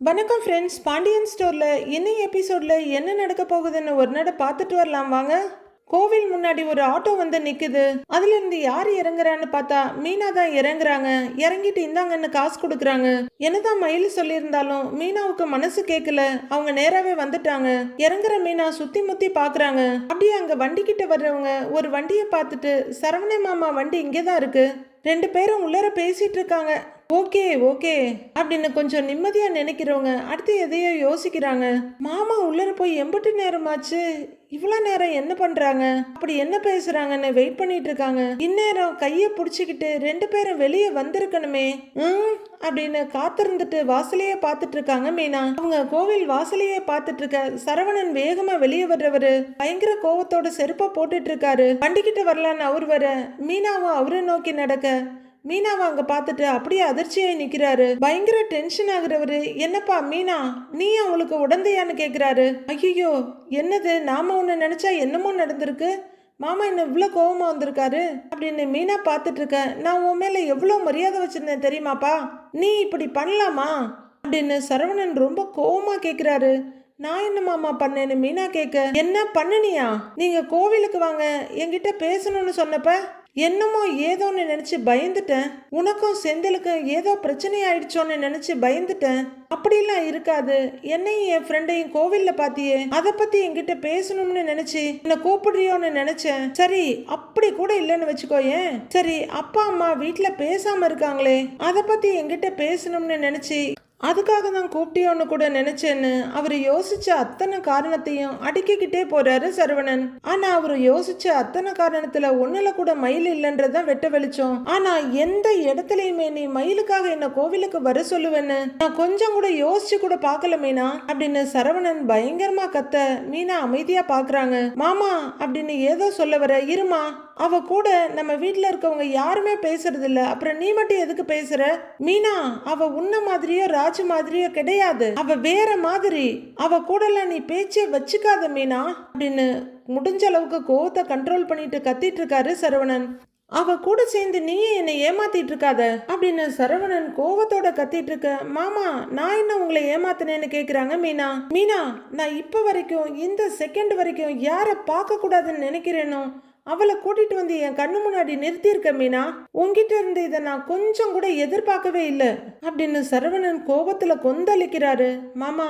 வணக்கம் ஃப்ரெண்ட்ஸ். பாண்டியன் ஸ்டோரில் இன்னைக்கு எபிசோடில் என்ன நடக்க போகுதுன்னு ஒரு நட பார்த்துட்டு வரலாம் வாங்க. கோவில் முன்னாடி ஒரு ஆட்டோ வந்து நிற்குது. அதுலேருந்து யார் இறங்குறான்னு பார்த்தா மீனா தான் இறங்குறாங்க. இறங்கிட்டு இந்தாங்கன்னு காசு கொடுக்குறாங்க. என்னதான் மயில் சொல்லியிருந்தாலும் மீனாவுக்கு மனசு கேட்கல. அவங்க நேராகவே வந்துட்டாங்க. இறங்குற மீனா சுற்றி முற்றி பார்க்குறாங்க. அப்படியே அங்கே வண்டிக்கிட்ட வர்றவங்க ஒரு வண்டியை பார்த்துட்டு சரவண மாமா வண்டி இங்கே தான் இருக்கு, ரெண்டு பேரும் உள்ளர பேசிட்டு இருக்காங்க. ஓகே ஓகே அப்படின்னு கொஞ்சம் நிம்மதியா நினைக்கிறவங்க அடுத்து எதையோ யோசிக்கிறாங்க. மாமா உள்ளர போய் எம்பிட்டு நேரமாச்சு, இவ்வளோ நேரம் என்ன பண்றாங்க, அப்படி என்ன பேசுறாங்கன்னு வெயிட் பண்ணிட்டு இருக்காங்க. இந்நேரம் கைய புடிச்சுக்கிட்டு ரெண்டு பேரும் வெளியே வந்திருக்கணுமே அப்படின்னு காத்திருந்துட்டு வாசலையே பார்த்துட்டு இருக்காங்க மீனா. அவங்க கோவில் வாசலையே பார்த்துட்டு இருக்க சரவணன் வேகமா வெளியே வர்றவரு பயங்கர கோவத்தோட செருப்பா போட்டுட்டு இருக்காரு. வண்டிக்கிட்ட வரலான்னு அவர் வர மீனாவும் அவரை நோக்கி நடக்க மீனாவை அங்க பார்த்துட்டு அப்படியே அதிர்ச்சியாய் நிக்கிறாரு. பயங்கர டென்ஷன் ஆகுறவரு, என்னப்பா மீனா நீ அவங்களுக்கு உடந்தையான்னு கேக்குறாரு. ஐயோ என்னது, நாம ஒண்ணு நினைச்சா என்னமோ நடந்திருக்கு, மாமா என்ன இவ்வளோ கோவமா வந்திருக்காரு அப்படின்னு மீனா பார்த்துட்டு இருக்க. நான் உன் மேல எவ்வளோ மரியாதை வச்சிருந்தேன் தெரியுமாப்பா, நீ இப்படி பண்ணலாமா அப்படின்னு சரவணன் ரொம்ப கோவமா கேக்குறாரு. நான் என்ன மாமா பண்ணேன்னு மீனா கேட்க, என்ன பண்ணுனியா, நீங்க கோவிலுக்கு வாங்க என்கிட்ட பேசணும்னு சொன்னப்ப என்னமோ ஏதோன்னு நினைச்சு பயந்துட்டேன், உனக்கும் செந்திலுக்கும் ஏதோ பிரச்சனை ஆயிடுச்சோன்னு நினைச்சு பயந்துட்டேன். அப்படிலாம் இருக்காது, என்னையும் என் ஃப்ரெண்டையும் கோவில்ல பாத்தியே, அதை பத்தி என்கிட்ட பேசணும்னு நினைச்சு என்ன கூப்பிடுறியோன்னு நினைச்சேன். சரி அப்படி கூட இல்லைன்னு வச்சுக்கோயேன், சரி அப்பா அம்மா வீட்டுல பேசாம இருக்காங்களே அதை பத்தி என்கிட்ட பேசணும்னு நினைச்சு அதுக்காக தான் கூப்பிட்டியோன்னு கூட நினைச்சேன்னு அவர் யோசிச்ச அத்தனை காரணத்தையும் அடுக்கிக்கிட்டே போறாரு சரவணன். ஆனா அவர் யோசிச்ச அத்தனை காரணத்துல ஒண்ணுல கூட மயில் இல்லைன்றதான் வெட்ட வெளிச்சம். ஆனா எந்த இடத்துலயுமே நீ மயிலுக்காக என்ன கோவிலுக்கு வர சொல்லுவேன்னு நான் கொஞ்சம் கூட யோசிச்சு கூட பாக்கல மீனா அப்படின்னு சரவணன் பயங்கரமா கத்த. மீனா அமைதியா பாக்குறாங்க. மாமா அப்படின்னு ஏதோ சொல்ல வர, இருமா அவ கூட நம்ம வீட்டுல இருக்கவங்க யாருமே பேசுறது இல்ல, அப்புறம் நீ மட்டும் எதுக்கு பேசுற? மீனா அவ உன்ன மாதிரியோ ராஜு மாதிரியோ கிடையாது, அவ வேற மாதிரி, அவ கூட எல்லாம் நீ பேச்சே வச்சுக்காத மீனா அப்படின்னு முடிஞ்ச அளவுக்கு கோவத்தை கண்ட்ரோல் பண்ணிட்டு கத்திட்டு இருக்காரு சரவணன். அவ கூட சேர்ந்து நீயே என்னை ஏமாத்திட்டு இருக்காத அப்படின்னு சரவணன் கோவத்தோட கத்திட்டு இருக்க. மாமா நான் என்ன உங்களை ஏமாத்தினேன்னு கேக்குறாங்க மீனா. மீனா நான் இப்ப வரைக்கும் இந்த செகண்ட் வரைக்கும் யாரை பார்க்க கூடாதுன்னு நினைக்கிறேனோ அவளை கூட்டிட்டு வந்து என் கண்ணு முன்னாடி நிறுத்தியிருக்க மீனா, உங்ககிட்ட இருந்து இதை நான் கொஞ்சம் கூட எதிர்பார்க்கவே இல்லை அப்படின்னு சரவணன் கோபத்துல கொந்தளிக்கிறாரு. மாமா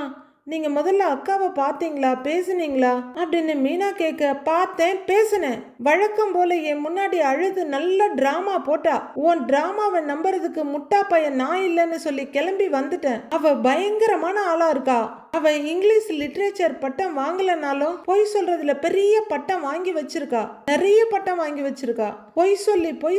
நீங்க முதல்ல அக்காவை பார்த்தீங்களா, பேசுனீங்களா அப்படின்னு மீனா கேட்க. பார்த்தேன், பேசுனேன், வழக்கம் போல என் முன்னாடி அழுது நல்ல டிராமா போட்டா. உன் டிராமாவை நம்புறதுக்கு முட்டா பையன் நான் இல்லைன்னு சொல்லி கிளம்பி வந்துட்டேன். அவ பயங்கரமான ஆளா இருக்கா. அவ இங்கிலீஷ் லிட்ரேச்சர் பட்டம் வாங்கலனாலும் பொய் சொல்றதுல பெரிய பட்டம் வாங்கி வச்சிருக்கா, நிறைய பட்டம் வாங்கி வச்சிருக்கா. பொய்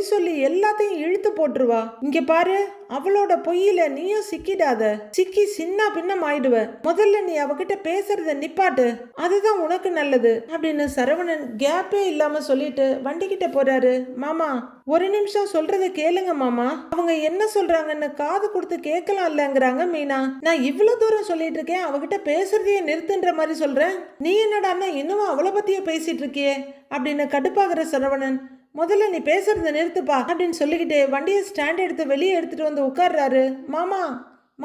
சொல்லி எல்லாத்தையும் இழுத்து போட்டுருவா. இங்க பாரு, அவளோட பொய்யில நீயும் சிக்கிடாத, சிக்கி சின்ன பின்னம் ஆயிடுவ. முதல்ல நீ அவகிட்ட பேசுறத நிப்பாட்டு, அதுதான் உனக்கு நல்லது அப்படின்னு சரவணன் கேப்பே இல்லாம சொல்லிட்டு வண்டிக்கிட்ட போறாரு. மாமா ஒரு நிமிஷம் சொல்றத கேளுங்க மாமா, அவங்க என்ன சொல்றாங்கன்னு காது கொடுத்து கேட்கலாம் இல்லங்கிறாங்க மீனா. நான் இவ்வளவு தூரம் சொல்லிட்டு இருக்கேன், அவகிட்ட பேசுறதையே நிறுத்துன்ற மாதிரி சொல்றேன், நீ என்னடான்னா இன்னும் அவளை பத்தியே பேசிட்டு இருக்கியே அப்படின்னு கடுப்பாகிற சரவணன். முதல்ல நீ பேசுறத நிறுத்துப்பா அப்படின்னு சொல்லிக்கிட்டு வண்டியை ஸ்டாண்ட் எடுத்து வெளியே எடுத்துட்டு வந்து உட்கார்றாரு. மாமா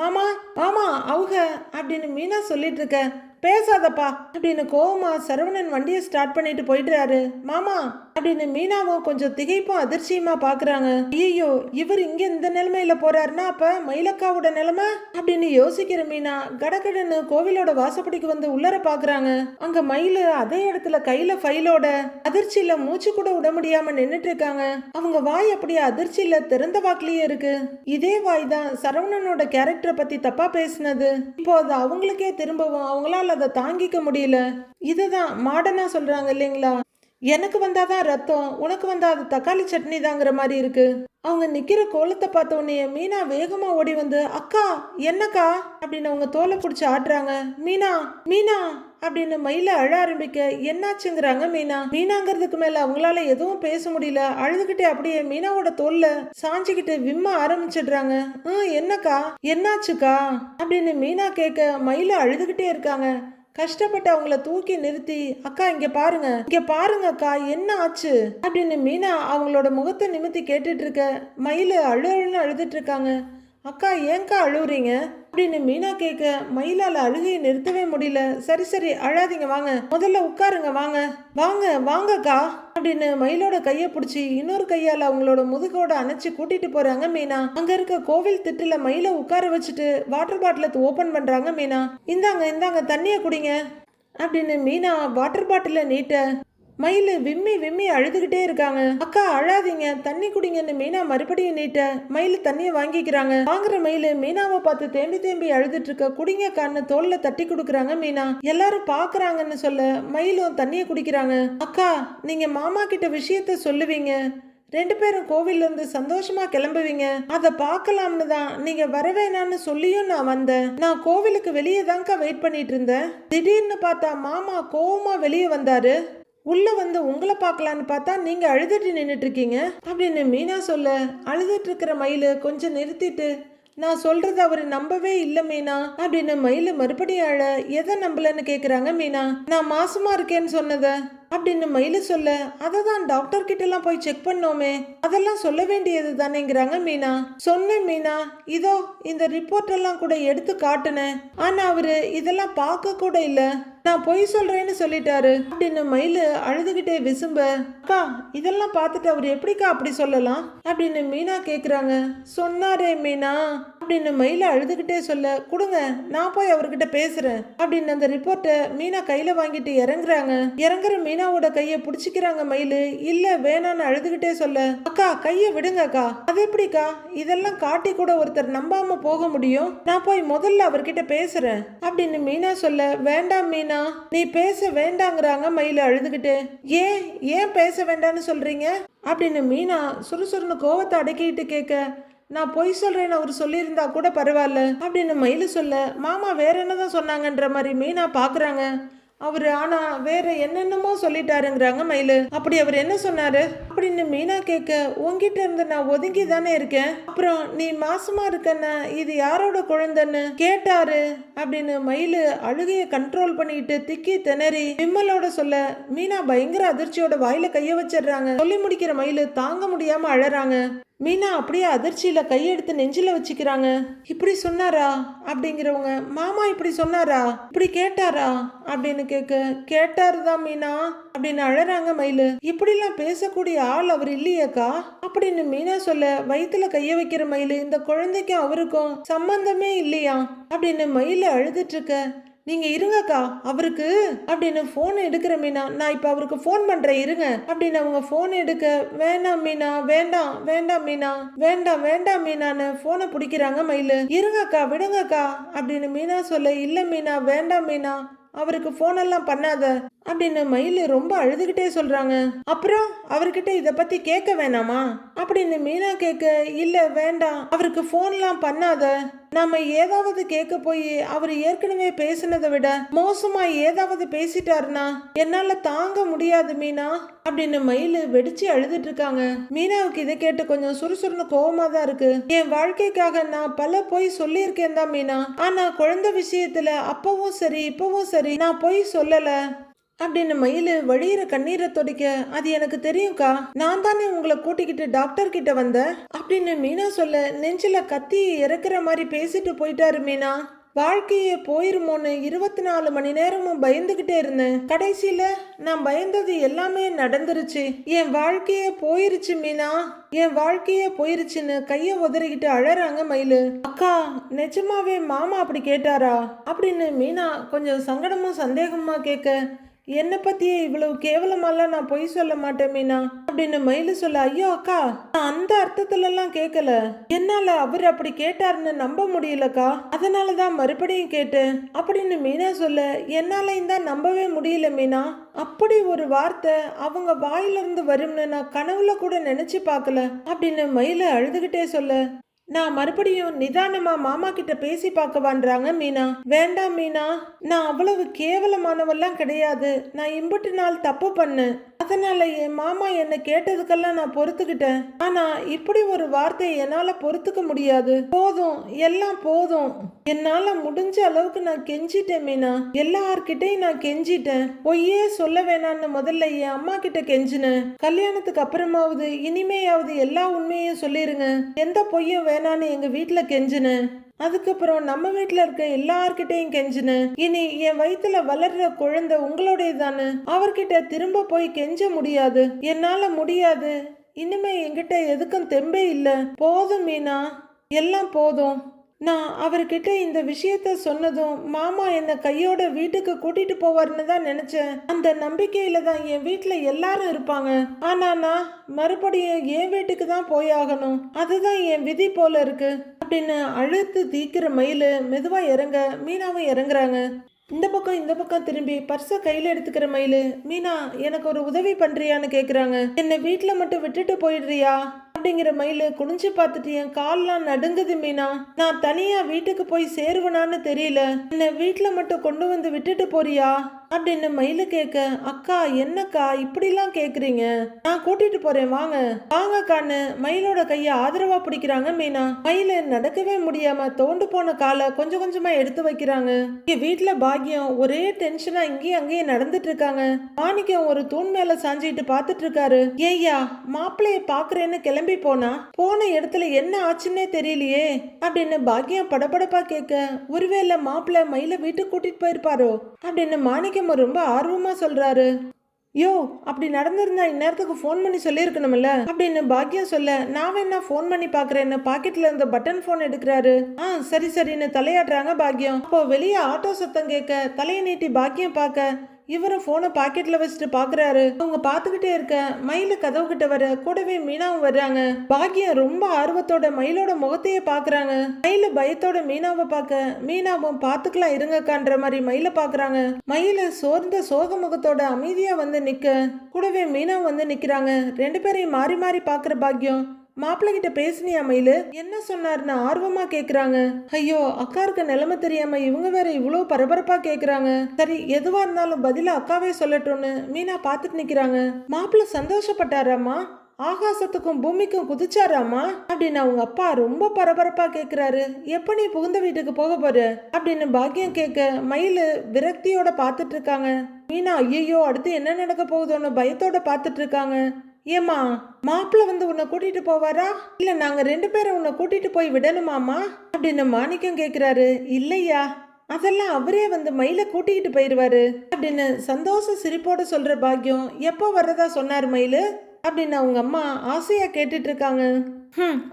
மாமா மாமா அவங்க அப்படின்னு மீனா சொல்லிட்டு இருக்க. பேசாதப்பா அப்படின்னு கோவமா சரவணன் வண்டியை ஸ்டார்ட் பண்ணிட்டு போயிடுறாரு. மாமா அப்படின்னு மீனாவும் கொஞ்சம் திகைப்பும் அதிர்ச்சியுமா பாக்குறாங்க. ஐயோ இவர் இங்க இந்த நிலைமையில போறாருன்னா அப்ப மயிலக்காவோட நிலைமை அப்படின்னு யோசிக்கிற மீனா கடகடன்னு கோவிலோட வாசப்படிக்கு வந்து உள்ளர பாக்குறாங்க. அங்க மயிலு அதே இடத்துல கையில ஃபைலோட அதிர்ச்சியில மூச்சு கூட விட முடியாம நின்னுட்டு இருக்காங்க. அவங்க வாய் அப்படியே அதிர்ச்சியில திறந்த வாக்குலயே இருக்கு. இதே வாய் தான் சரவணனோட கேரக்டரை பத்தி தப்பா பேசினது. இப்போ அது அவங்களுக்கே திரும்பவும் அவங்களால அதை தாங்கிக்க முடியல. இதுதான் மாடர்னா சொல்றாங்க இல்லைங்களா, எனக்கு வந்தாதான் ரத்தம், உனக்கு வந்தா அது தக்காளி சட்னி தாங்கிற மாதிரி இருக்கு. அவங்க நிக்கிற கோலத்தை பார்த்த உடனே மீனா வேகமா ஓடி வந்து, அக்கா என்னக்கா அப்படின்னு அவங்க தோலை பிடிச்சி ஆடுறாங்க. மீனா மீனா அப்படின்னு மயில அழ ஆரம்பிக்க. என்னாச்சுங்கிறாங்க மீனா. மீனாங்கிறதுக்கு மேல அவங்களால எதுவும் பேச முடியல. அழுதுகிட்டே அப்படியே மீனாவோட தோல்ல சாஞ்சிக்கிட்டு விம்ம ஆரம்பிச்சிடுறாங்க. என்னக்கா என்னாச்சுக்கா அப்படின்னு மீனா கேட்க மயில அழுதுகிட்டே இருக்காங்க. கஷ்டப்பட்டு அவங்கள தூக்கி நிறுத்தி, அக்கா இங்க பாருங்க அக்கா என்ன ஆச்சு அப்படின்னு மீனா அவங்களோட முகத்தை நிமித்தி கேட்டுட்டு இருக்க. மயில அழுன்னு அழுதுட்டு இருக்காங்க. அக்கா ஏங்கா அழுவுறீங்க அப்படின்னு மீனா கேட்க மயிலால அழுகையை நிறுத்தவே முடியல. சரி சரி அழாதீங்க, வாங்க முதல்ல உட்காருங்க, வாங்க வாங்க வாங்கக்கா அப்படின்னு மயிலோட கையை பிடிச்சி இன்னொரு கையால அவங்களோட முதுகோட அணைச்சு கூட்டிட்டு போறாங்க மீனா. அங்க இருக்க கோவில் திட்டுல மயில உட்கார வச்சுட்டு வாட்டர் பாட்டில ஓபன் பண்றாங்க மீனா. இந்தாங்க இந்தாங்க தண்ணிய குடிங்க அப்படின்னு மீனா வாட்டர் பாட்டில நீட்ட மயிலு விம்மி விம்மி அழுதுகிட்டே இருக்காங்க. அக்கா அழாதீங்க, தண்ணி குடிங்கன்னு மீனா மறுபடியும் நீட்ட மயிலு தண்ணிய வாங்கிக்கிறாங்க. வாங்குற மயிலு மீனாவை பார்த்து தேம்பி தேம்பி அழுதுட்டு இருக்க குடிங்க கான்னு தோல்ல தட்டி கொடுக்குறாங்க மீனா. எல்லாரும் பாக்குறாங்கன்னு சொல்ல மயிலும் தண்ணிய குடிக்கிறாங்க. அக்கா நீங்க மாமா கிட்ட விஷயத்த சொல்லுவீங்க, 2 பேரும் கோவில்ல இருந்து சந்தோஷமா கிளம்புவீங்க, அத பாக்கலாம்னு தான் நீங்க வரவேணான்னு சொல்லியும் நான் வந்தேன். நான் கோவிலுக்கு வெளியே தான்க்கா வெயிட் பண்ணிட்டு இருந்தேன். திடீர்னு பார்த்தா மாமா கோவமா வெளியே வந்தாரு. உள்ள வந்து உங்களை பார்க்கலான்னு பார்த்தா நீங்க அழுதுட்டு நின்றுட்டு இருக்கீங்க அப்படின்னு மீனா சொல்ல அழுதுட்டு இருக்கிற மயிலு கொஞ்சம் நிறுத்திட்டு நான் சொல்றது அவரு நம்பவே இல்லை மீனா அப்படின்னு மயிலு மறுபடியும் அழ எதை நம்பலன்னு கேக்குறாங்க மீனா. நான் மாசமா இருக்கேன்னு சொன்னத அப்படின்னு மயிலு சொல்ல அதை தான் டாக்டர் கிட்ட எல்லாம் போய் செக் பண்ணோமே, அதெல்லாம் சொல்ல வேண்டியது தானேங்கிறாங்க மீனா. சொன்னேன் மீனா, இதோ இந்த ரிப்போர்ட் எல்லாம் கூட எடுத்து காட்டுனேன், ஆனா அவரு இதெல்லாம் பார்க்க கூட இல்ல, நான் பொய் சொல்றேன்னு சொல்லிட்டாரு அப்படின்னு மயிலு அழுதுகிட்டே விசும்ப. அக்கா இதெல்லாம் பார்த்துட்டு அவர் எப்படிக்கா அப்படி சொல்லலாம் அப்படின்னு மீனா கேக்குறாங்க. சொன்னாரே மீனா அப்படின்னு மயில அழுதுகிட்டே சொல்ல கொடுங்க நான் போய் அவர்கிட்ட பேசுறேன் அப்படின்னு அந்த ரிப்போர்ட்டை மீனா கையில வாங்கிட்டு இறங்குறாங்க. இறங்குற மீனாவோட கையை பிடிச்சிக்கிறாங்க மயிலு. இல்ல வேணான்னு அழுதுகிட்டே சொல்ல அக்கா கையை விடுங்கக்கா. அது எப்படிக்கா, இதெல்லாம் காட்டி கூட ஒருத்தர் நம்பாம போக முடியும், நான் போய் முதல்ல அவர்கிட்ட பேசுறேன் அப்படின்னு மீனா சொல்ல வேண்டாம் மீனா நீ பேச வேண்டாங்கிறாங்க மயில அழுதுகிட்டு. ஏன் ஏன் பேச வேண்டாம்னு சொல்றீங்க அப்படின்னு மீனா சுறுசுறுன்னு கோவத்தை அடக்கிட்டு கேட்க நான் பொய் சொல்றேன்னு அவர் சொல்லியிருந்தா கூட பரவாயில்ல அப்படின்னு மயிலு சொல்ல மாமா வேற என்னதான் சொன்னாங்கன்ற மாதிரி மீனா பாக்குறாங்க. அவரு ஆனா வேற என்னென்னமோ சொல்லிட்டாருங்கிறாங்க மயிலு. அப்படி அவர் என்ன சொன்னாரு அப்படின்னு மீனா கேட்க உங்ககிட்ட இருந்து நான் ஒதுங்கி தானே இருக்கேன், அப்புறம் நீ மாசமா இருக்கன்னா இது யாரோட குழந்தைன்னு கேட்டாரு அப்படின்னு மயிலு அழுகைய கண்ட்ரோல் பண்ணிட்டு திக்கி திணறி விம்மலோட சொல்ல மீனா பயங்கர அதிர்ச்சியோட வாயில கைய வச்சிடுறாங்க. சொல்லி முடிக்கிற மயிலு தாங்க முடியாம அழறாங்க. மீனா அப்படியே அதிர்ச்சியில கையெடுத்து நெஞ்சில வச்சுக்கிறாங்க. இப்படி சொன்னாரா அப்படிங்கிறவங்க மாமா இப்படி சொன்னாரா, இப்படி கேட்டாரா அப்படின்னு கேட்டாருதான் மீனா அப்படின்னு அழறாங்க மயிலு. இப்படிலாம் பேசக்கூடிய ஆள் அவர் இல்லையேக்கா அப்படின்னு மீனா சொல்ல வயிற்றுல கைய வைக்கிற மயிலு இந்த குழந்தைக்கும் அவருக்கும் சம்பந்தமே இல்லையா அப்படின்னு மயிலு அழுதுட்டு இருக்க நீங்க இருங்கக்கா அவருக்கு அப்படின்னு போன் எடுக்கிற மீனா. நான் இப்ப அவருக்கு போன் பண்றேன் இருங்க அப்படின்னு அவங்க போன் எடுக்க வேண்டாம் மீனா வேண்டாம் வேண்டாம் மீனா வேண்டாம் வேண்டாம் மீனான்னு போனை பிடிக்கிறாங்க மயிலு. இருங்கக்கா விடுங்கக்கா அப்படின்னு மீனா சொல்ல இல்ல மீனா வேண்டாம் மீனா அவருக்கு போன் எல்லாம் பண்ணாத அப்படின்னு மயிலு ரொம்ப அழுதுகிட்டே சொல்றாங்க. அப்புறம் அவர்கிட்ட இத பத்தி கேட்க வேணாமா அப்படின்னு மீனா கேட்க இல்ல வேண்டாம் அவருக்கு போன்லாம் பண்ணாத, நாம ஏதாவது கேட்க போய் அவர் ஏற்கனவே பேசினதை விட மோசமா ஏதாவது பேசிட்டாருனா என்னால தாங்க முடியாது மீனா அப்படின்னு மயிலு வெடிச்சு அழுதுட்டு இருக்காங்க. மீனாவுக்கு இதை கேட்டு கொஞ்சம் சுறுசுறுன்னு கோவமா தான் இருக்கு. என் வாழ்க்கைக்காக நான் பல பொய் சொல்லியிருக்கேன் தான் மீனா, ஆனா குழந்தை விஷயத்துல அப்பவும் சரி இப்பவும் சரி நான் பொய் சொல்லல அப்படின்னு மயிலு வழியிற கண்ணீரை துடைக்க அது எனக்கு தெரியும்க்கா, நான் தானே உங்களை கூட்டிக்கிட்டு டாக்டர் கிட்ட வந்தேன் அப்படின்னு மீனா சொல்ல நெஞ்சில கத்தி இறக்குற மாதிரி பேசிட்டு போயிட்டாரு மீனா. வாழ்க்கையே போயிருமோன்னு 24 மணி நேரமும் பயந்துகிட்டே இருந்தேன், கடைசியில நான் பயந்தது எல்லாமே நடந்துருச்சு, என் வாழ்க்கையே போயிருச்சு மீனா என் வாழ்க்கையே போயிருச்சுன்னு கைய உதறிக்கிட்டு அழறாங்க மயிலு. அக்கா நிஜமாவே மாமா அப்படி கேட்டாரா அப்படின்னு மீனா கொஞ்சம் சங்கடமும் சந்தேகமா கேட்க என்னை பத்தியே இவ்வளவு கேவலமாலாம் நான் பொய் சொல்ல மாட்டேன் மீனா அப்படின்னு மயிலு சொல்ல ஐயோ அக்கா நான் அந்த அர்த்தத்துல எல்லாம் கேட்கல, என்னால அவர் அப்படி கேட்டாருன்னு நம்ப முடியலக்கா, அதனாலதான் மறுபடியும் கேட்டேன் அப்படின்னு மீனா சொல்ல என்னாலையும் தான் நம்பவே முடியல மீனா, அப்படி ஒரு வார்த்தை அவங்க வாயிலிருந்து வரும்னு நான் கனவுல கூட நினைச்சு பார்க்கல அப்படின்னு மயிலு அழுதுகிட்டே சொல்ல நான் மறுபடியும் நிதானமா மாமா கிட்ட பேசி பார்க்கவான்றாங்க மீனா. வேண்டாம் மீனா நான் அவ்வளவு கேவலமானவெல்லாம் கிடையாது, நான் இம்புட்டு நாள் தப்பு பண்ணேன், அதனால என் மாமா என்னை கேட்டதுக்கெல்லாம் நான் பொறுத்துக்கிட்டேன், ஆனா இப்படி ஒரு வார்த்தையை என்னால பொறுத்துக்க முடியாது, போதும் எல்லாம் போதும், என்னால முடிஞ்ச அளவுக்கு நான் கெஞ்சிட்டேன் மீனா, எல்லார்கிட்டையும் நான் கெஞ்சிட்டேன், பொய்யே சொல்ல வேணான்னு முதல்ல என் அம்மா கிட்ட கெஞ்சினேன், கல்யாணத்துக்கு அப்புறமாவது இனிமேயாவது எல்லா உண்மையும் சொல்லிருங்க, எந்த பொய்யும் வேணான்னு எங்க வீட்டுல கெஞ்சினேன், அதுக்கப்புறம் நம்ம வீட்டுல இருக்க எல்லார்கிட்டையும் கெஞ்சினேன். இனி என் வயித்துல வளர்ற குழந்தை உங்களுடையதானு. அவர்கிட்ட திரும்ப போய் கெஞ்ச முடியாது, என்னால முடியாது. இனிமே என்கிட்ட எதுக்கும் தெம்பே இல்ல. போதும் மீனா, எல்லாம் போதும். நான் அவர்கிட்ட இந்த விஷயத்த சொன்னதும் மாமா என்னை கையோட வீட்டுக்கு கூட்டிட்டு போவார்னு தான் நினைச்சேன். அந்த நம்பிக்கையில தான் என் வீட்டுல எல்லாரும் இருப்பாங்க. ஆனா நான் மறுபடியும் என் வீட்டுக்கு தான் போயாகணும். அதுதான் என் விதி போல இருக்கு அப்படின்னு அழுத்து தீக்கிற மயிலு மெதுவா இறங்க மீனாவும் இறங்குறாங்க. இந்த பக்கம் திரும்பி பர்ஸை கையில எடுத்துக்கிற மயிலு, மீனா எனக்கு ஒரு உதவி பண்றியான்னு கேக்குறாங்க. என்னை வீட்டுல மட்டும் விட்டுட்டு போயிடுறியா அப்படிங்கிற மயிலு குனிஞ்சு பார்த்துட்டு என் கால்லாம் நடுங்குது மீனா. நான் தனியா வீட்டுக்கு போய் சேருவனான்னு தெரியல. என்னை வீட்டுல மட்டும் கொண்டு வந்து விட்டுட்டு போறியா அப்படின்னு மயிலு கேட்க, அக்கா என்னக்கா இப்படிலாம் கேக்குறீங்க, நான் கூட்டிட்டு போறேன் வாங்க வாங்கக்கான்னு மயிலோட கைய ஆதரவா பிடிக்கிறாங்க மீனா. மயில நடக்கவே முடியாம தோண்டு போன காலை கொஞ்சம் கொஞ்சமா எடுத்து வைக்கிறாங்க. இங்க வீட்டுல பாக்கியம் ஒரே டென்ஷனா இங்கேயும் அங்கேயும் நடந்துட்டு இருக்காங்க. மாணிக்கம் ஒரு தூண் மேல சாஞ்சிட்டு பாத்துட்டு இருக்காரு. ஏய்யா மாப்பிள்ளைய பாக்குறேன்னு கிளம்பி போன இடத்துல என்ன ஆச்சுன்னே தெரியலையே அப்படின்னு பாக்கியம் படபடப்பா கேட்க, ஒருவேளை மாப்பிள்ளை மயில வீட்டுக்கு கூட்டிட்டு போயிருப்பாரோ அப்படின்னு மாணிக்கம் ரொம்ப ஆர்வமா சொல்றாரு. யோ அப்படி நடந்திருந்தா இந்நேரத்துக்கு போன் பண்ணி சொல்லியிருக்கணும்ல அப்படின்னு பாக்கியம் சொல்ல, நான் வேணா போன் பண்ணி பாக்குறேன்னு பாக்கெட்ல இருந்த பட்டன் போன் எடுக்கிறாரு. சரி சரின்னு தலையாடுறாங்க பாக்கியம். அப்போ வெளியே ஆட்டோ சத்தம் கேட்க தலையை நீட்டி பாக்கியம் பார்க்க, இவரும் போனை பாக்கெட்ல வச்சுட்டு பாக்குறாரு. அவங்க பாத்துக்கிட்டே இருக்க மயில கதவு கிட்ட வர கூடவே மீனாவும் வர்றாங்க. பாக்கியம் ரொம்ப ஆர்வத்தோட மயிலோட முகத்தையே பாக்குறாங்க. மயில பயத்தோட மீனாவை பார்க்க, மீனாவும் பாத்துக்கலாம் இருங்கக்கான்ற மாதிரி மயில பாக்குறாங்க. மயில சோர்ந்த சோக முகத்தோட அமைதியா வந்து நிக்க, கூடவே மீனாவும் வந்து நிக்கிறாங்க. ரெண்டு பேரையும் மாறி மாறி பாக்குற பாக்கியம், மாப்பிள்ளை கிட்ட பேசுனியா மயிலு, என்ன சொன்னாருன்னு ஆர்வமா கேக்குறாங்க. ஐயோ அக்காருக்கு நிலைமை தெரியாம இவங்க வேற இவ்வளவு பரபரப்பா கேக்குறாங்க. சரி எதுவா இருந்தாலும் பதில அக்காவே சொல்லட்டும்னு மீனா பாத்துட்டு நிக்கிறாங்க. மாப்பிள்ளை சந்தோஷப்பட்டாராமா, ஆகாசத்துக்கும் பூமிக்கும் குதிச்சாராமா அப்படின்னு அவங்க அப்பா ரொம்ப பரபரப்பா கேக்குறாரு. எப்ப நீ புகுந்த வீட்டுக்கு போக போற அப்படின்னு பாக்கியம் கேட்க, மயிலு விரக்தியோட பாத்துட்டு இருக்காங்க. மீனா ஐயோ அடுத்து என்ன நடக்க போகுதோன்னு பயத்தோட பாத்துட்டு இருக்காங்க. ஏமா மாப்பிள்ள வந்து உன்னை கூட்டிட்டு போவாரா இல்ல நாங்க ரெண்டு பேரும் உன்னை கூட்டிட்டு போய் விடணுமாமா அப்படின்னு மாணிக்கம் கேக்குறாரு. இல்லையா அதெல்லாம் அவரே வந்து மயில கூட்டிக்கிட்டு போயிருவாரு அப்படின்னு சந்தோஷ சிரிப்போட சொல்ற பாக்கியம், எப்போ வர்றதா சொன்னார் மயிலு அப்படின்னு அவங்க அம்மா ஆசையா கேட்டுட்டு இருக்காங்க.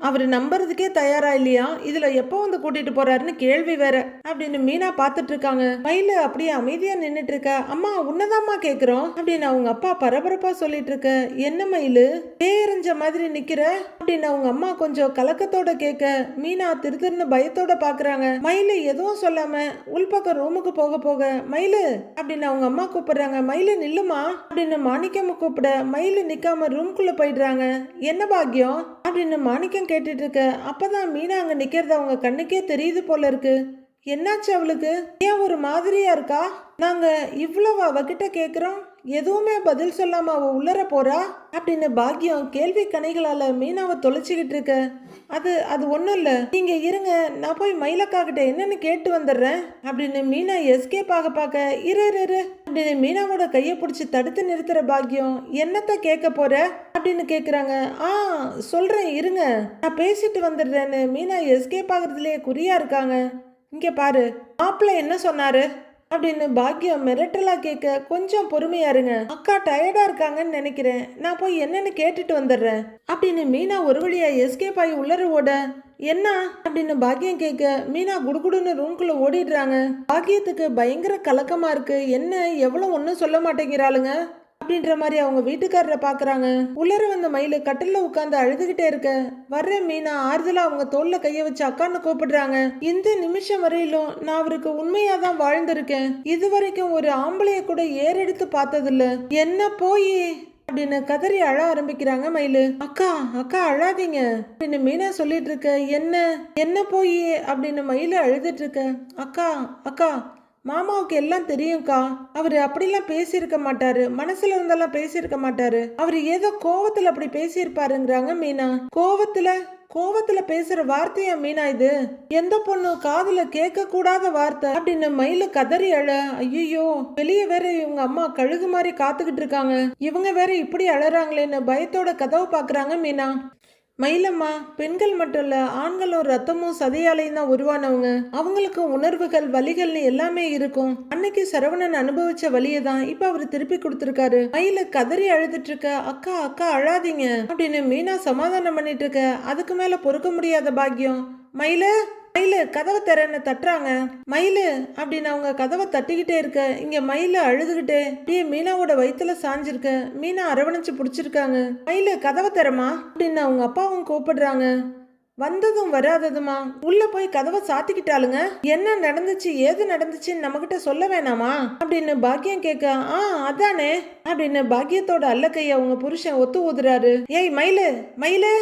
அவரு நம்புறதுக்கே தயாரா இல்லையா, இதுல எப்போ வந்து கூட்டிட்டு போறாருன்னு கேள்வி வேற அப்படின்னு மீனா பாத்துட்டு இருக்காங்க. மயிலு அப்படியே அமைதியா நின்னுட்டு இருக்க, அம்மா உன்னதாம்மா கேக்குறோம் அப்படின்னு அவங்க அப்பா பரபரப்பா சொல்லிட்டு இருக்க. என்ன மயிலு பேரஞ்ச மாதிரி நிக்கிற அப்படின்னு அவங்க அம்மா கொஞ்சம் கலக்கத்தோட கேட்க, மீனா திருத்திருன்னு பயத்தோட பாக்குறாங்க. மயிலு எதுவும் சொல்லாம உள்பக்கம் ரூமுக்கு போக போக, மயிலு அப்படின்னு அவங்க அம்மா கூப்பிடுறாங்க. மயிலு நில்லுமா அப்படின்னு மாணிக்கம் கூப்பிட, மயிலு நிக்காம ரூம்குள்ள போயிடுறாங்க. என்ன பாக்கியம் அப்படின்னு மாணிக்கம் கேட்டுட்டு இருக்க, அப்பதான் மீனா அங்க நிக்கிறது அவங்க கண்ணுக்கே தெரியுது போல இருக்கு. என்னாச்சு அவளுக்கு, ஏன் ஒரு மாதிரியா இருக்கா, நாங்க இவ்வளவு அவகிட்ட கேக்குறோம் எதுவுமே பதில் சொல்லாம அவ உள்ளர போறா அப்படின்னு பாக்கியம் கேள்வி கணைகளால மீனாவை தொலைச்சிக்கிட்டு இருக்க. அது ஒண்ணும் இல்ல, நீங்க இருங்க நான் போய் மயிலக்கா கிட்ட என்னன்னு கேட்டு வந்துடுறேன் அப்படின்னு மீனா எஸ்கேப் ஆக பார்க்க, இரு அப்படின்னு மீனாவோட கையை பிடிச்சி தடுத்து நிறுத்துற பாக்கியம், என்னத்த கேட்க போற அப்படின்னு கேக்குறாங்க. சொல்றேன் இருங்க நான் பேசிட்டு வந்துடுறேன்னு மீனா எஸ்கேப் ஆகுறதுலயே குறியா இருக்காங்க. இங்க பாரு மாப்பிள்ளை என்ன சொன்னாரு அப்படின்னு பாக்கியம் மிரட்டலா கேட்க, கொஞ்சம் பொறுமையா இருங்க அக்கா டயர்டா இருக்காங்கன்னு நினைக்கிறேன், நான் போய் என்னன்னு கேட்டுட்டு வந்துடுறேன் அப்படின்னு மீனா ஒரு வழியா எஸ்கேப் ஆகி உள்ளர ஓட, என்ன அப்படின்னு பாக்கியம் கேட்க மீனா குடுகுடுன்னு ரூம்குள்ள ஓடிடுறாங்க. பாக்கியத்துக்கு பயங்கர கலக்கமா இருக்கு. என்ன எவ்வளவு ஒன்னும் சொல்ல மாட்டேங்கிறாளுங்க அப்படின்ற மாதிரி அவங்க வீட்டுக்காரரை பாக்குறாங்க. உள்ளர வந்த மயிலு கட்டில உட்காந்து அழுதுகிட்டே இருக்க, வர்ற மீனா ஆறுதலா அவங்க தோல்ல கைய வச்சு அக்கான்னு கூப்பிடுறாங்க. இந்த நிமிஷம் வரையிலும் நான் அவருக்கு உண்மையா தான் வாழ்ந்திருக்கேன். இது வரைக்கும் ஒரு ஆம்பளைய கூட ஏறெடுத்து பார்த்ததில்ல. என்ன போய் அப்படின்னு கதறி அழ ஆரம்பிக்கிறாங்க மயிலு. அக்கா அக்கா அழாதீங்க அப்படின்னு மீனா சொல்லிட்டு இருக்க, என்ன போய் அப்படின்னு மயிலு அழுதுட்டு இருக்க. அக்கா அக்கா மாமாவுக்கு எல்லாம் தெரியும்க்கா, அவரு அப்படிலாம் பேசியிருக்க மாட்டாரு, மனசுல இருந்தெல்லாம் பேசியிருக்க மாட்டாரு, அவரு ஏதோ கோவத்துல அப்படி பேசியிருப்பாருங்கிறாங்க மீனா. கோவத்துல பேசுற வார்த்தையா மீனா இது, எந்த பொண்ணு காதுல கேட்க கூடாத வார்த்தை அப்படின்னு மயிலு கதறி அழ. ஐயோ வெளியே வேற இவங்க அம்மா கழுகு மாதிரி காத்துக்கிட்டு இருக்காங்க, இவங்க வேற இப்படி அழறாங்களேன்னு பயத்தோட கதவை பாக்குறாங்க மீனா. மயிலம்மா பெண்கள் மட்டும் இல்ல, ஆண்களும் ரத்தமும் சதையாலையும் தான் உருவானவங்க. அவங்களுக்கு உணர்வுகள் வலிகள்னு எல்லாமே இருக்கும். அன்னைக்கு சரவணன் அனுபவிச்ச வலியை தான் இப்ப அவரு திருப்பி கொடுத்திருக்காரு. மயில கதறி அழுதுட்டு இருக்க, அக்கா அக்கா அழாதீங்க அப்படின்னு மீனா சமாதானம் பண்ணிட்டு இருக்க. அதுக்கு மேல பொறுக்க முடியாத பாக்கியம், மயில மயிலு கதவை திறன்னு தட்டுறாங்க. மயிலு அப்படின்னு அவங்க கதவை தட்டிக்கிட்டே இருக்க, இங்க மயில அழுதுகிட்டே அப்படியே மீனாவோட வயித்துல சாஞ்சிருக்க. மீனா அரவணைச்சு பிடிச்சிருக்காங்க. மயிலு கதவை திறமா அப்படின்னு அவங்க அப்பாவும் கூப்பிடுறாங்க. வந்ததும் வராததுமா உள்ள போய் கதவை சாத்திக்கிட்டாளுங்க. என்ன நடந்துச்சு ஏது நடந்துச்சுன்னு நம்ம கிட்ட சொல்ல வேணாமா அப்படின்னு பாக்கியம் கேட்க, அதானே அப்படின்னு பாக்கியத்தோட அல்லக்கைய அவங்க புருஷன் ஒத்து ஊதுறாரு. ஏய் மயிலு மயிலு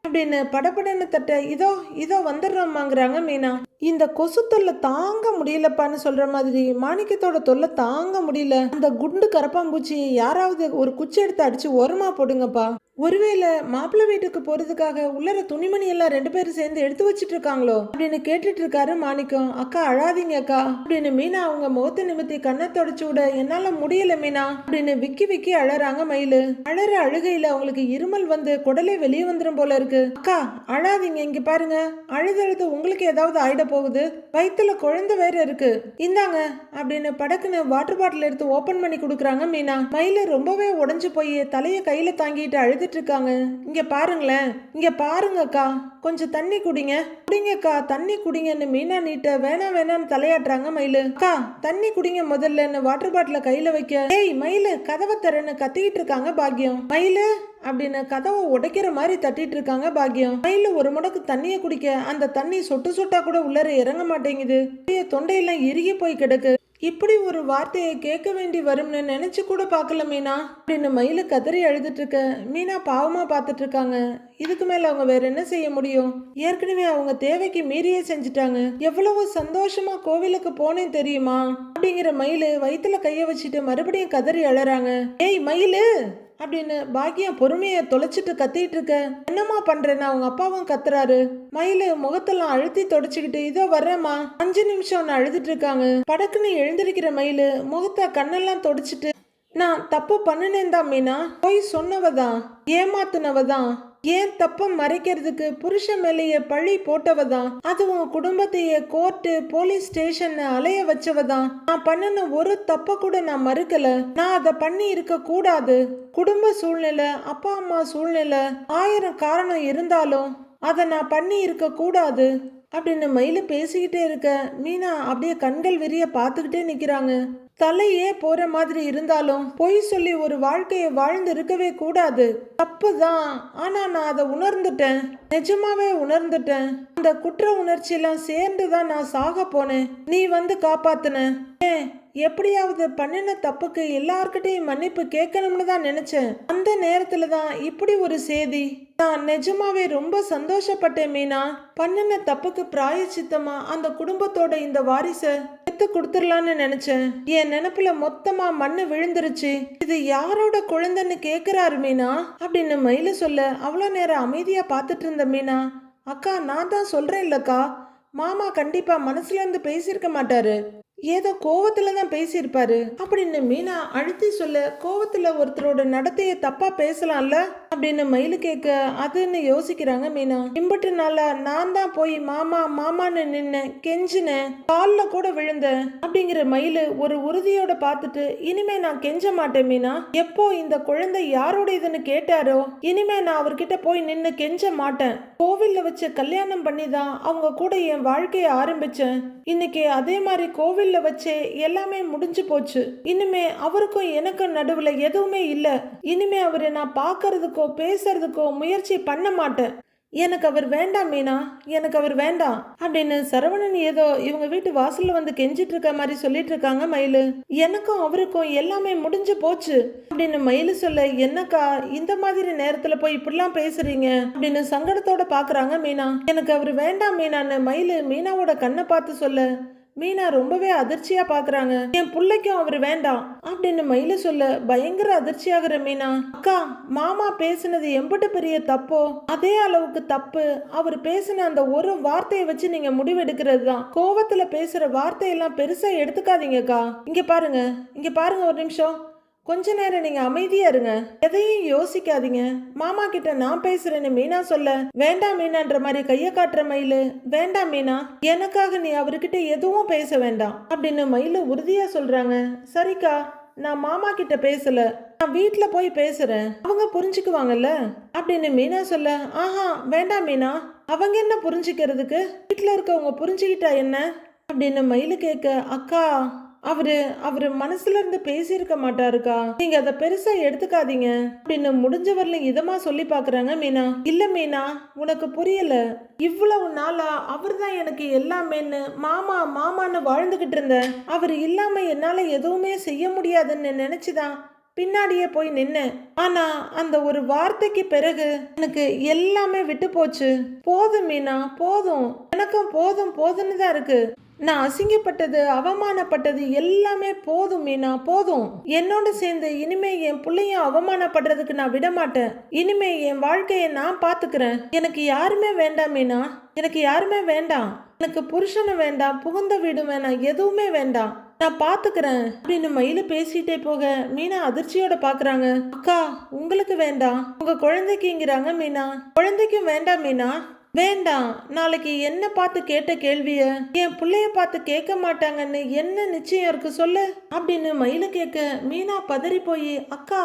அப்படின்னு படப்படன்னு தட்ட, இதோ இதோ வந்துடுறோம்மாங்கிறாங்க மீனா. இந்த கொசு தொல்லை தாங்க முடியலப்பான்னு சொல்ற மாதிரி மாணிக்கத்தோட தொல்லை தாங்க முடியல. அந்த குண்டு கரப்பாம்பூச்சி யாராவது ஒரு குச்சி எடுத்து அடிச்சு ஓரமா போடுங்கப்பா. ஒருவேளை மாப்பிள்ளை வீட்டுக்கு போறதுக்காக உள்ளர துணிமணி எல்லாம் 2 பேரும் சேர்ந்து எடுத்து வச்சிட்டு இருக்காங்களோ அப்படின்னு கேட்டுட்டு இருக்காரு மாணிக்கம். அக்கா அழாதீங்க அக்கா அப்படின்னு மீனா அவங்க முகத்தை நிமித்தி கண்ணை தொடச்சு விட, என்னால முடியல மீனா அப்படின்னு விக்கி விக்கி அழறாங்க மயிலு. அழற அழுகையில அவங்களுக்கு இருமல் வந்து குடலே வெளியே வந்துடும் போல இருக்கு. அக்கா அழாதீங்க, இங்க பாருங்க, அழுது உங்களுக்கு ஏதாவது ஆயிட போகுது, வயிற்றுல குழந்தை வேற இருக்கு, இந்தாங்க அப்படின்னு படக்குன்னு வாட்டர் பாட்டில் எடுத்து ஓபன் பண்ணி கொடுக்குறாங்க மீனா. மயிலு ரொம்பவே உடஞ்சு போய் தலையை கையில தாங்கிட்டு அழுதுட்டு இருக்காங்க. இங்க பாருங்களேன், இங்க பாருங்கக்கா, கொஞ்சம் தண்ணி குடிங்க குடிங்கக்கா, தண்ணி குடிங்கன்னு மீனா நீட்ட வேணாம் வேணான்னு தலையாட்டுறாங்க மயிலு. அக்கா தண்ணி குடிங்க முதல்லன்னு வாட்டர் பாட்டில கையில வைக்க, ஏய் மயிலு கதவை தரன்னு கத்திக்கிட்டு இருக்காங்க பாக்கியம். மயிலு அப்படின்னு கதவை உடைக்கிற மாதிரி தட்டிட்டு இருக்காங்க பாக்கியம். மயிலு ஒரு முடக்கு தண்ணிய குடிக்க, அந்த தண்ணி சொட்டு சொட்டா கூட உள்ளர இறங்க மாட்டேங்குது. தொண்டையெல்லாம் இறுகி போய் கிடக்கு. இப்படி ஒரு வார்த்தையை கேட்க வேண்டி வரும்னு நினைச்சு கூட பார்க்கல மீனா அப்படின்னு மயிலு கதறி அழுதுட்டு இருக்க. மீனா பாவமா பார்த்துட்டு இருக்காங்க. இதுக்கு மேல அவங்க வேற என்ன செய்ய முடியும்? ஏற்கனவே அவங்க தேவைக்கு மீறியே செஞ்சுட்டாங்க. எவ்வளவு சந்தோஷமா கோவிலுக்கு போனேன் தெரியுமா அப்படிங்கிற மயிலு வயிற்றுல கைய வச்சுட்டு மறுபடியும் கதறி அழறாங்க. ஏய் மயிலு அப்படின்னு பாக்கியம் பொறுமையை தொலைச்சிட்டு கத்திட்டு இருக்க. என்னம்மா பண்றேன்னு அவங்க அப்பாவும் கத்துறாரு. மயிலு முகத்தெல்லாம் அழுத்தி தொடச்சுக்கிட்டு, இதோ வர்றேம்மா 5 நிமிஷம் அழுதுட்டு இருக்காங்க. படக்குன்னு எழுந்திருக்கிற மயிலு முகத்தை கண்ணெல்லாம் தொடச்சிட்டு, நான் தப்பு பண்ணினேன் தான் மீனா, போய் சொன்னவதான், ஏமாத்துனவதான், ஏன் தப்ப மறைக்கிறதுக்கு புருஷன் மேலேயே பழி போட்டவதான், அதுவும் குடும்பத்தையே கோர்ட்டு போலீஸ் ஸ்டேஷன் அலைய வச்சவதான். நான் பண்ணின ஒரு தப்ப கூட நான் மறுக்கல. நான் அதை பண்ணி இருக்க கூடாது. குடும்ப சூழ்நிலை, அப்பா அம்மா சூழ்நிலை, 1000 காரணம் இருந்தாலும் அதை நான் பண்ணி இருக்க கூடாது அப்படின்னு மயில பேசிக்கிட்டே இருக்க. மீனா அப்படியே கண்கள் விரிய பார்த்துக்கிட்டே நிக்கிறாங்க. தலையே போற மாதிரி இருந்தாலும் பொய் சொல்லி ஒரு வாழ்க்கையை வாழ்ந்து இருக்கவே கூடாது, தப்புதான். ஆனா நான் அதை உணர்ந்துட்டேன், நிஜமாவே உணர்ந்துட்டேன். அந்த குற்ற உணர்ச்சி எல்லாம் சேர்ந்துதான் நான் சாக போனேன். நீ வந்து காப்பாத்துன. எப்படியாவது பண்ணின தப்புக்கு எல்லார்கிட்டையும் மன்னிப்பு கேட்கணும்னு தான் நினைச்சேன். அந்த நேரத்துல தான் இப்படி ஒரு செய்தி. நான் நிஜமாவே ரொம்ப சந்தோஷப்பட்டேன் மீனா. பண்ணின தப்புக்கு பிராயச்சித்தமா அந்த குடும்பத்தோட இந்த வாரிசை எடுத்து கொடுத்துடலான்னு நினைச்சேன். என் நினைப்புல மொத்தமா மண்ணு விழுந்துருச்சு. இது யாரோட குழந்தைன்னு கேக்குறாரு மீனா அப்படின்னு மயில சொல்ல, அவ்வளோ நேரம் அமைதியா பார்த்துட்டு இருந்த மீனா, அக்கா நான் தான் சொல்றேன் இல்லக்கா, மாமா கண்டிப்பா மனசுல இருந்து பேசியிருக்க மாட்டாரு, ஏதோ கோவத்துல தான் பேசியிருப்பாரு அப்படின்னு மீனா அழுத்தி சொல்ல, கோவத்துல ஒருத்தரோட நடத்தைய தப்பா பேசலாம்ல அப்படின்னு மயிலு கேட்க, அதுன்னு யோசிக்கிறாங்க மீனா. இம்பட்டு நாளா நான் தான் போய் மாமா மாமான்னு நின்னேன், கெஞ்சினேன், காலில் கூட விழுந்தேன் அப்படிங்கிற மயிலு ஒரு உறுதியோட பார்த்துட்டு, இனிமே நான் கெஞ்ச மாட்டேன் மீனா. எப்போ இந்த குழந்தை யாரோட இதுன்னு கேட்டாரோ இனிமே நான் அவர்கிட்ட போய் நின்று கெஞ்ச மாட்டேன். கோவில்ல வச்சு கல்யாணம் பண்ணி தான் அவங்க கூட என் வாழ்க்கையை ஆரம்பிச்சேன். இன்னைக்கு அதே மாதிரி கோவில் வச்சே எல்லாமே முடிஞ்சு போச்சு. இனிமே அவருக்கும் எனக்கும் நடுவுல எதுவுமே இல்ல. இனிமே அவரை நான் பார்க்கறதுக்கோ பேசுறதுக்கோ முயற்சி பண்ண மாட்டேன். எனக்கு அவர் வேண்டாம் மீனா, எனக்கு அவர் வேண்டாம் அப்படின்னு சரவணன் ஏதோ இவங்க வீட்டு வாசல்ல வந்து கெஞ்சிட்டு இருக்க மாதிரி சொல்லிட்டு இருக்காங்க மயிலு. எனக்கும் அவருக்கும் எல்லாமே முடிஞ்சு போச்சு அப்படின்னு மயிலு சொல்ல, என்னக்கா இந்த மாதிரி நேரத்துல போய் இப்படிலாம் பேசுறீங்க அப்படின்னு சங்கடத்தோட பாக்குறாங்க மீனா. எனக்கு அவர் வேண்டாம் மீனான்னு மயிலு மீனாவோட கண்ணை பார்த்து சொல்ல, மீனா ரொம்பவே அதிர்ச்சியா பாக்குறாங்க. என் பிள்ளைக்கும் அவர் வேண்டாம் அப்படின்னு மயில சொல்ல பயங்கர அதிர்ச்சியாகிற மீனா, அக்கா மாமா பேசுனது எம்பட்டு பெரிய தப்போ அதே அளவுக்கு தப்பு அவர் பேசின அந்த ஒரு வார்த்தையை வச்சு நீங்க முடிவெடுக்கிறது தான். கோவத்துல பேசுற வார்த்தையெல்லாம் பெருசா எடுத்துக்காதீங்கக்கா. இங்க பாருங்க, இங்க பாருங்க, ஒரு நிமிஷம் கொஞ்ச நேரம் நீங்க அமைதியா இருங்க, எதையும் யோசிக்காதீங்க. மாமா கிட்ட நான் பேசுறேன்னு மீனா சொல்ல, வேண்டாம் மீனான்ற மாதிரி கைய காட்டுற மயிலு, வேண்டாம் மீனா, எனக்காக நீ அவர்கிட்ட எதுவும் பேச வேண்டாம் அப்படின்னு மயிலு உறுதியா சொல்றாங்க. சரிக்கா, நான் மாமா கிட்ட பேசல, நான் வீட்டுல போய் பேசுறேன், அவங்க புரிஞ்சுக்குவாங்கல்ல அப்படின்னு மீனா சொல்ல, ஆஹா வேண்டாம் மீனா, அவங்க என்ன புரிஞ்சுக்கிறதுக்கு, வீட்டுல இருக்கவங்க புரிஞ்சுக்கிட்டா என்ன அப்படின்னு மயிலு கேட்க, அக்கா அவரு அவரு மனசுல இருந்து பேசியிருக்க மாட்டாருக்கா, நீங்க அதை பெருசா எடுத்துக்காதீங்க அப்படின்னு முடிஞ்ச வரல இதமா சொல்லி பாக்குறாங்க மீனா. இல்ல மீனா, உனக்கு புரியல, இவ்வளவு நாளா அவர் தான் எனக்கு எல்லாமேன்னு மாமா மாமான்னு வாழ்ந்துகிட்டு இருந்தேன். அவர் இல்லாம என்னால எதுவுமே செய்ய முடியாதுன்னு நினைச்சுதான் பின்னாடியே போய் நின்னேன். ஆனா அந்த ஒரு வார்த்தைக்கு பிறகு எனக்கு எல்லாமே விட்டு போச்சு. போதும் மீனா, போதும், எனக்கும் போதும் போதும்னு தான் இருக்கு. நான் அசிங்கப்பட்டது, அவமானப்பட்டது எல்லாமே போதும் மீனா, போதும். என்னோட சேர்ந்து இனிமே என் பிள்ளையும் அவமானப்படுறதுக்கு நான் விட மாட்டேன். இனிமே என் வாழ்க்கையை நான் பாத்துக்கிறேன். எனக்கு யாருமே வேண்டாம் மீனா, எனக்கு யாருமே வேண்டாம். எனக்கு புருஷனும் வேண்டாம், புகுந்த வீடு வேணாம், எதுவுமே வேண்டாம், நான் பாத்துக்கிறேன் அப்படின்னு மயிலு பேசிட்டே போக மீனா அதிர்ச்சியோட பாக்குறாங்க. அக்கா உங்களுக்கு வேண்டாம், உங்க குழந்தைக்குங்கிறாங்க மீனா. குழந்தைக்கும் வேண்டாம் மீனா, வேண்டாம். நாளைக்கு என்ன பார்த்து கேட்ட கேள்விய என் பிள்ளைய பார்த்து கேட்க மாட்டாங்கன்னு என்ன நிச்சயம் இருக்கு சொல்லு அப்படின்னு மயில கேட்க மீனா பதறி போய், அக்கா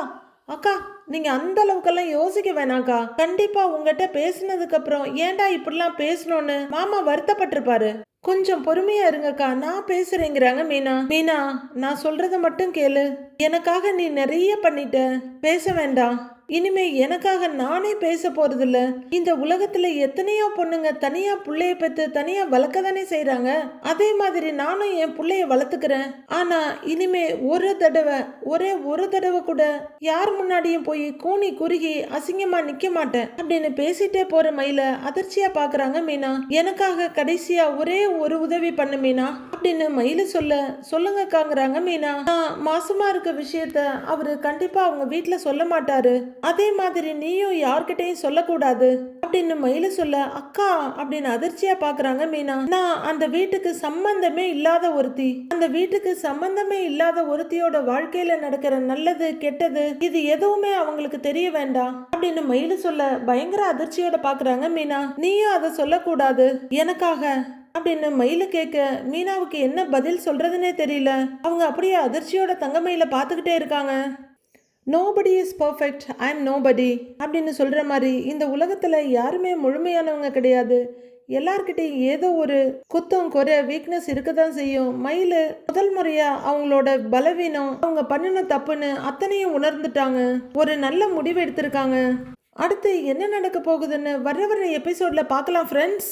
அக்கா நீங்க அந்த அளவுக்கெல்லாம் யோசிக்க வேணாக்கா. கண்டிப்பா உங்ககிட்ட பேசினதுக்கு அப்புறம் ஏன்டா இப்படிலாம் பேசணும்னு மாமா வருத்தப்பட்டிருப்பாரு. கொஞ்சம் பொறுமையா இருங்கக்கா, நான் பேசுறேங்கிறாங்க மீனா. மீனா, நான் சொல்றத மட்டும் கேளு. எனக்காக நீ நிறைய பண்ணிட்ட, பேச வேண்டாம். இனிமே எனக்காக நானே பேச போறதில்ல. இந்த உலகத்துல எத்தனையோ பொண்ணுங்க தனியா புள்ளைய பெத்து தனியா வளர்க்க தானே செய்யறாங்க. அதே மாதிரி நானும் என் புள்ளைய வளர்த்துக்கிறேன். ஆனா இனிமே ஒரே ஒரு தடவை கூட யார் முன்னாடியும் போய் கூனி குறுகி அசிங்கமா நிக்க மாட்டேன் அப்படின்னு பேசிட்டே போற மயில அதிர்ச்சியா பாக்குறாங்க மீனா. எனக்காக கடைசியா ஒரே ஒரு உதவி பண்ணு மீனா அப்படின்னு மயில சொல்லுங்கக்காங்கிறாங்க மீனா. நான் மாசமா இருக்க விஷயத்த அவரு கண்டிப்பா அவங்க வீட்டுல சொல்ல மாட்டாரு. அதே மாதிரி நீயும் யார்கிட்டையும் சொல்லக்கூடாது அப்படின்னு மயில சொல்ல, அக்கா அப்படின்னு அதிர்ச்சியா பாக்குறாங்க மீனா. நான் அந்த வீட்டுக்கு சம்பந்தமே இல்லாத ஒருத்தி, அந்த வீட்டுக்கு சம்பந்தமே இல்லாத ஒருத்தியோட வாழ்க்கையில நடக்கிற நல்லது கெட்டது இது எதுவுமே அவங்களுக்கு தெரிய வேண்டாம் அப்படின்னு மயில சொல்ல பயங்கர அதிர்ச்சியோட பாக்குறாங்க மீனா. நீயும் அதை சொல்லக்கூடாது எனக்காக அப்படின்னு மயில கேட்க மீனாவுக்கு என்ன பதில் சொல்றதுன்னே தெரியல. அவங்க அப்படியே அதிர்ச்சியோட தங்கமயில பாத்துக்கிட்டே இருக்காங்க. Nobody is perfect, I am nobody அப்படின்னு சொல்கிற மாதிரி இந்த உலகத்தில் யாருமே முழுமையானவங்க கிடையாது. எல்லார்கிட்டையும் ஏதோ ஒரு குத்தம் குறை வீக்னஸ் இருக்க தான் செய்யும். மயில் முதல் முறையாக அவங்களோட பலவீனம் அவங்க பண்ணின தப்புன்னு அத்தனையும் உணர்ந்துட்டாங்க, ஒரு நல்ல முடிவு எடுத்திருக்காங்க. அடுத்து என்ன நடக்க போகுதுன்னு வர எபிசோடில் பார்க்கலாம் ஃப்ரெண்ட்ஸ்.